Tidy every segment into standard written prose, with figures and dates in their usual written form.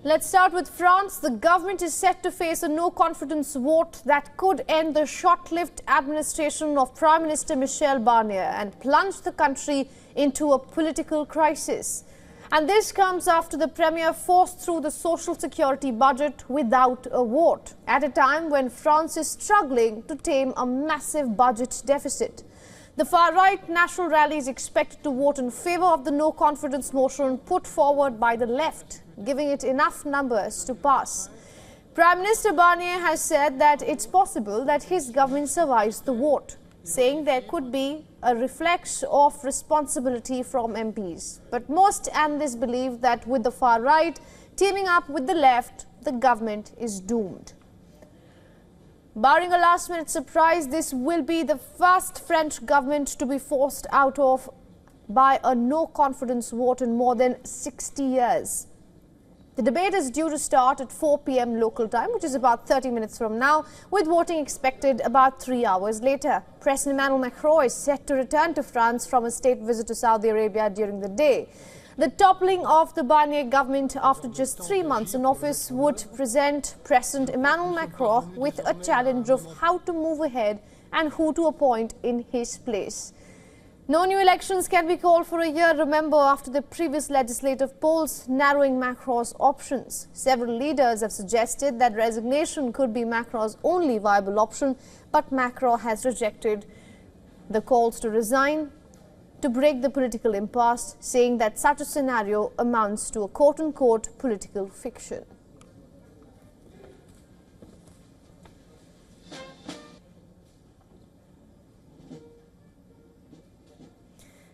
Let's start with France. The government is set to face a no-confidence vote that could end the short-lived administration of Prime Minister Michel Barnier and plunge the country into a political crisis. And this comes after the Premier forced through the social security budget without a vote, at a time when France is struggling to tame a massive budget deficit. The far-right National Rally is expected to vote in favour of the no-confidence motion put forward by the left, giving it enough numbers to pass. Prime Minister Barnier has said that it's possible that his government survives the vote, saying there could be a reflex of responsibility from MPs. But most analysts believe that with the far-right teaming up with the left, the government is doomed. Barring a last-minute surprise, this will be the first French government to be forced out of by a no-confidence vote in more than 60 years. The debate is due to start at 4 p.m. local time, which is about 30 minutes from now, with voting expected about 3 hours later. President Emmanuel Macron is set to return to France from a state visit to Saudi Arabia during the day. The toppling of the Barnier government after just 3 months in office would present President Emmanuel Macron with a challenge of how to move ahead and who to appoint in his place. No new elections can be called for a year, remember, after the previous legislative polls narrowing Macron's options. Several leaders have suggested that resignation could be Macron's only viable option, but Macron has rejected the calls to resign to break the political impasse, saying that such a scenario amounts to a quote-unquote political fiction.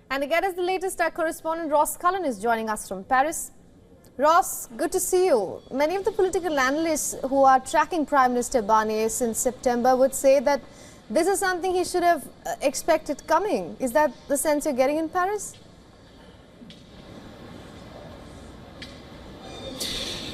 And to get us the latest, our correspondent Ross Cullen is joining us from Paris. Ross, good to see you. Many of the political analysts who are tracking Prime Minister Barnier since September would say that this is something he should have expected coming. Is that the sense you're getting in Paris?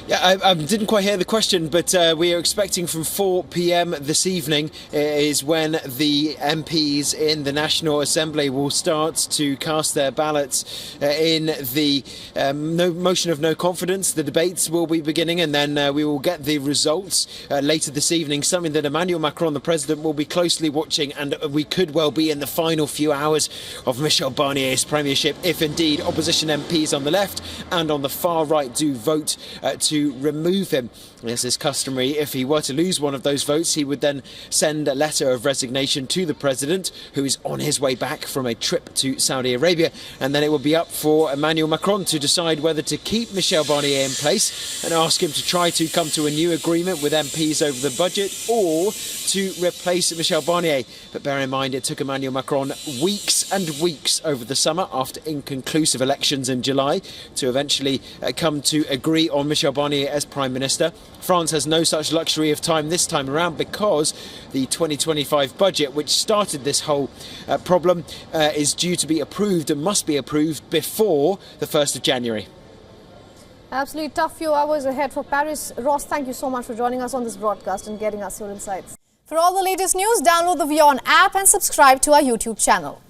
Yeah, I didn't quite hear the question, but we are expecting from 4 p.m. this evening is when the MPs in the National Assembly will start to cast their ballots in the motion of no confidence. The debates will be beginning, and then we will get the results later this evening, something that Emmanuel Macron, the president, will be closely watching, and we could well be in the final few hours of Michel Barnier's premiership if indeed opposition MPs on the left and on the far right do vote to remove him. As is customary, if he were to lose one of those votes, he would then send a letter of resignation to the president, who is on his way back from a trip to Saudi Arabia, and then it will be up for Emmanuel Macron to decide whether to keep Michel Barnier in place and ask him to try to come to a new agreement with MPs over the budget, or to replace Michel Barnier. But bear in mind, it took Emmanuel Macron weeks and weeks over the summer, after inconclusive elections in July, to eventually come to agree on Michel Barnier as Prime Minister. France has no such luxury of time this time around, because the 2025 budget, which started this whole problem, is due to be approved and must be approved before the 1st of January. Absolutely tough few hours ahead for Paris. Ross, thank you so much for joining us on this broadcast and getting us your insights. For all the latest news, download the WION app and subscribe to our YouTube channel.